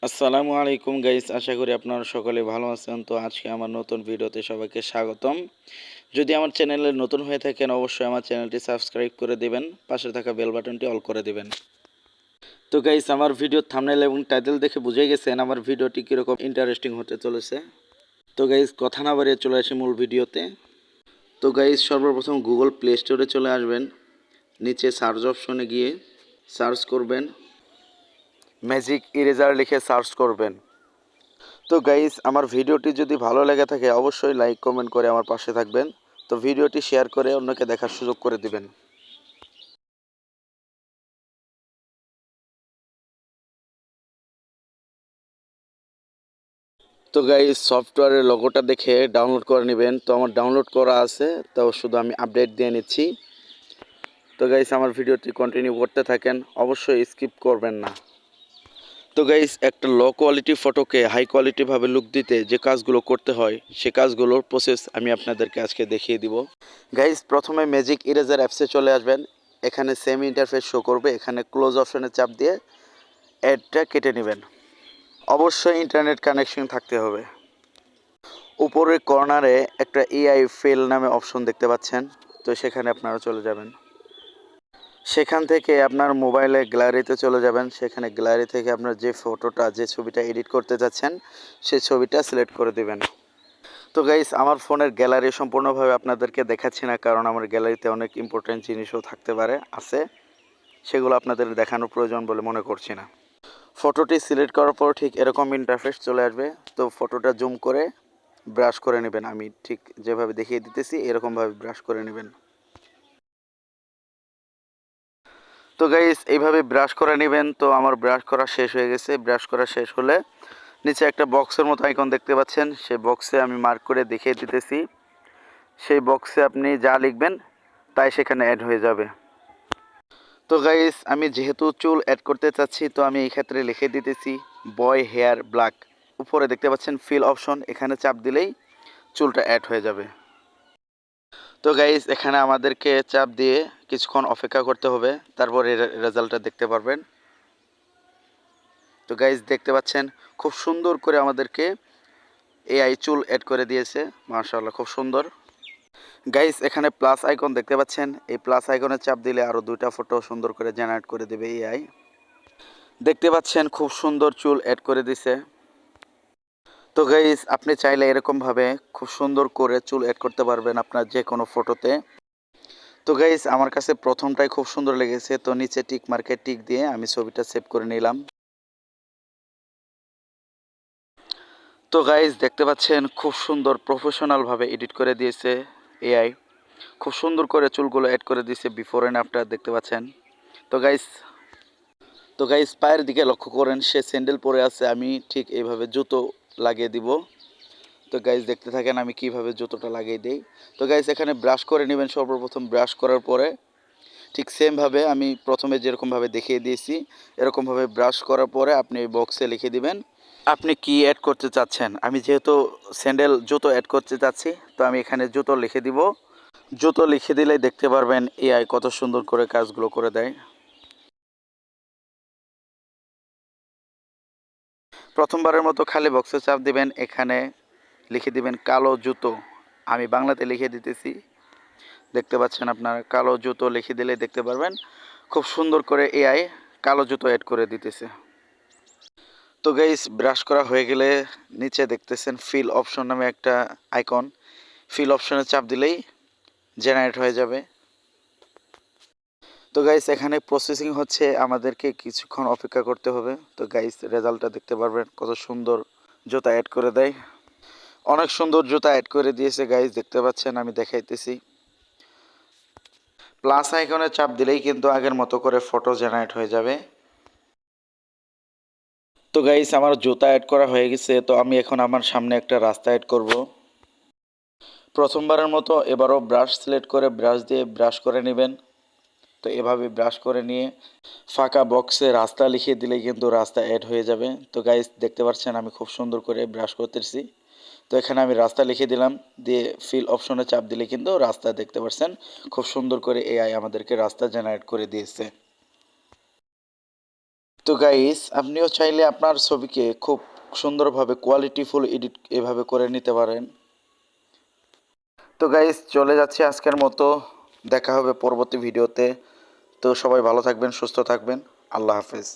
আসসালামু আলাইকুম গাইস, আশা করি আপনারা সকলে ভালো আছেন। তো আজকে আমার নতুন ভিডিওতে সবাইকে স্বাগতম। যদি আমার চ্যানেলে নতুন হয়ে থাকেন অবশ্যই আমার চ্যানেলটি সাবস্ক্রাইব করে দিবেন, পাশে থাকা বেল বাটনটি অল করে দিবেন। তো গাইস, আমার ভিডিওর থাম্বনেল এবং টাইটেল দেখে বুঝে গেছেন আমার ভিডিওটি কীরকম ইন্টারেস্টিং হতে চলেছে। তো গাইস, কথা না বাড়িয়ে চলে আসি মূল ভিডিওতে। তো গাইস, সর্বপ্রথম গুগল প্লে স্টোরে চলে আসবেন। নিচে সার্চ অপশনে গিয়ে সার্চ করবেন ম্যাজিক ইরেজার লিখে সার্চ করবেন। তো গাইস, আমার ভিডিওটি যদি ভালো লেগে থাকে অবশ্যই লাইক কমেন্ট করে আমার পাশে থাকবেন। তো ভিডিওটি শেয়ার করে অন্যকে দেখার সুযোগ করে দিবেন। তো গাইস, সফটওয়্যারের লোগোটা দেখে ডাউনলোড করে নেবেন। তো আমার ডাউনলোড করা আছে, তো শুধু আমি আপডেট দিয়ে নিচ্ছি। তো গাইস, আমার ভিডিওটি কন্টিনিউ করতে থাকেন, অবশ্যই স্কিপ করবেন না। তো গাইস, একটা লো কোয়ালিটি ফটোকে হাই কোয়ালিটিভাবে লুক দিতে যে কাজগুলো করতে হয় সে কাজগুলোর প্রসেস আমি আপনাদেরকে আজকে দেখিয়ে দিব। গাইস, প্রথমে ম্যাজিক ইরেজার অ্যাপসে চলে আসবেন। এখানে সেম ইন্টারফেস শো করবে, এখানে ক্লোজ অপশনে চাপ দিয়ে অ্যাডটা কেটে নেবেন। অবশ্যই ইন্টারনেট কানেকশন থাকতে হবে। উপরের কর্নারে একটা এআই ফেল নামে অপশন দেখতে পাচ্ছেন, তো সেখানে আপনারা চলে যাবেন। সেখান থেকে আপনার মোবাইলে গ্যালারিতে চলে যাবেন। সেখানে গ্যালারি থেকে আপনার যে ফটোটা যে ছবিটা এডিট করতে যাচ্ছেন সেই ছবিটা সিলেক্ট করে দিবেন। তো গাইস, আমার ফোনের গ্যালারি সম্পূর্ণভাবে আপনাদেরকে দেখাচ্ছি না, কারণ আমার গ্যালারিতে অনেক ইম্পর্টেন্ট জিনিসও থাকতে পারে আছে, সেগুলো আপনাদের দেখানোর প্রয়োজন বলে মনে করছি না। ফটোটি সিলেক্ট করার পর ঠিক এরকম ইন্টারফেস চলে আসবে। তো ফটোটা জুম করে ব্রাশ করে নেবেন। আমি ঠিক যেভাবে দেখিয়ে দিতেছি এরকমভাবে ব্রাশ করে নেবেন। তো গাইস, এইভাবে ব্রাশ করে নেবেন। তো আমার ব্রাশ করা শেষ হয়ে গেছে। ব্রাশ করা শেষ হলে নিচে একটা বক্সের মতো আইকন দেখতে পাচ্ছেন, সেই বক্সে আমি মার্ক করে দেখিয়ে দিতেছি। সেই বক্সে আপনি যা লিখবেন তাই সেখানে অ্যাড হয়ে যাবে। তো গাইস, আমি যেহেতু চুল অ্যাড করতে চাচ্ছি তো আমি এই ক্ষেত্রে লিখে দিতেছি বয় হেয়ার ব্ল্যাক। উপরে দেখতে পাচ্ছেন ফিল অপশন, এখানে চাপ দিলেই চুলটা অ্যাড হয়ে যাবে। তো গাইস, এখানে আমাদেরকে চাপ দিয়ে কিছুক্ষণ অপেক্ষা করতে হবে, তারপরে রেজাল্টটা দেখতে পারবেন। তো গাইস, দেখতে পাচ্ছেন খুব সুন্দর করে আমাদেরকে এআই চুল অ্যাড করে দিয়েছে। মাশাআল্লাহ, খুব সুন্দর। গাইস, এখানে প্লাস আইকন দেখতে পাচ্ছেন, এই প্লাস আইকনে চাপ দিলে আরও দুইটা ফটো সুন্দর করে জেনারেট করে দেবে এআই। দেখতে পাচ্ছেন খুব সুন্দর চুল অ্যাড করে দিছে। তো গাইস, আপনি চাইলে এরকমভাবে খুব সুন্দর করে চুল অ্যাড করতে পারবেন আপনার যে কোনো ফটোতে। তো গাইস, আমার কাছে প্রথমটাই খুব সুন্দর লেগেছে, তো নিচে টিক মার্কে টিক দিয়ে আমি ছবিটা সেভ করে নিলাম। তো গাইস, দেখতে পাচ্ছেন খুব সুন্দর প্রফেশনালভাবে এডিট করে দিয়েছে এআই। খুব সুন্দর করে চুলগুলো অ্যাড করে দিয়েছে, বিফোর অ্যান্ড আফটার দেখতে পাচ্ছেন। তো গাইস তো গাইস, পায়ের দিকে লক্ষ্য করেন, সে স্যান্ডেল পরে আছে, আমি ঠিক এইভাবে জুতো লাগিয়ে দিব। তো গাইস, দেখতে থাকেন আমি কিভাবে জুতোটা লাগিয়ে দিই। তো গাইস, এখানে ব্রাশ করে নেবেন। সর্বপ্রথম ব্রাশ করার পরে ঠিক সেমভাবে আমি প্রথমে যেরকমভাবে দেখিয়ে দিয়েছি এরকমভাবে ব্রাশ করার পরে আপনি এই বক্সে লিখে দিবেন আপনি কি অ্যাড করতে চাচ্ছেন। আমি যেহেতু স্যান্ডেল জুতো অ্যাড করতে চাচ্ছি, তো আমি এখানে জুতো লিখে দিব। জুতো লিখে দিলেই দেখতে পারবেন এআই কত সুন্দর করে কাজগুলো করে দেয়। প্রথমবারের মতো খালি বক্সে চাপ দিবেন, এখানে লিখে দিবেন কালো জুতো। আমি বাংলাতে লিখে দিতেছি, দেখতে পাচ্ছেন আপনারা। কালো জুতো লিখে দিলে দেখতে পারবেন খুব সুন্দর করে এআই কালো জুতো অ্যাড করে দিতেছে। তো গাইস, ব্রাশ করা হয়ে গেলে নিচে দেখতেছেন ফিল অপশন নামে একটা আইকন, ফিল অপশনে চাপ দিলেই জেনারেট হয়ে যাবে। তো গাইস, এখানে প্রসেসিং হচ্ছে, আমাদেরকে কিছুক্ষণ অপেক্ষা করতে হবে। তো গাইস, রেজাল্টটা দেখতে পারবেন কত সুন্দর জুতা অ্যাড করে দেয়। অনেক সুন্দর জুতা অ্যাড করে দিয়েছে গাইস, দেখতে পাচ্ছেন আমি দেখাইতেছি। প্লাস আইকনে চাপ দিলেই কিন্তু আগের মতো করে ফটো জেনারেট হয়ে যাবে। তো গাইস, আমার জুতা অ্যাড করা হয়ে গেছে। তো আমি এখন আমার সামনে একটা রাস্তা অ্যাড করব। প্রথমবারের মতো এবারও ব্রাশ সিলেক্ট করে ব্রাশ দিয়ে ব্রাশ করে নেবেন। তো এভাবে ব্রাশ করে নিয়ে ফাঁকা বক্সে রাস্তা লিখিয়ে দিলে কিন্তু রাস্তা অ্যাড হয়ে যাবে। তো গাইস, দেখতে পাচ্ছেন আমি খুব সুন্দর করে ব্রাশ করতেছি। তো এখানে আমি রাস্তা লিখে দিলাম, দিয়ে ফিল অপশনে চাপ দিলে কিন্তু রাস্তা দেখতে পাচ্ছেন খুব সুন্দর করে এআই আমাদেরকে রাস্তা জেনারেট করে দিয়েছে। তো গাইস আপনিও চাইলে আপনার ছবিকে খুব সুন্দরভাবে কোয়ালিটিফুল এডিট এভাবে করে নিতে পারেন। তো গাইস চলে যাচ্ছি আজকের মতো, দেখা হবে পরবর্তী ভিডিওতে। তো সবাই ভালো থাকবেন, সুস্থ থাকবেন, আল্লাহ হাফেজ।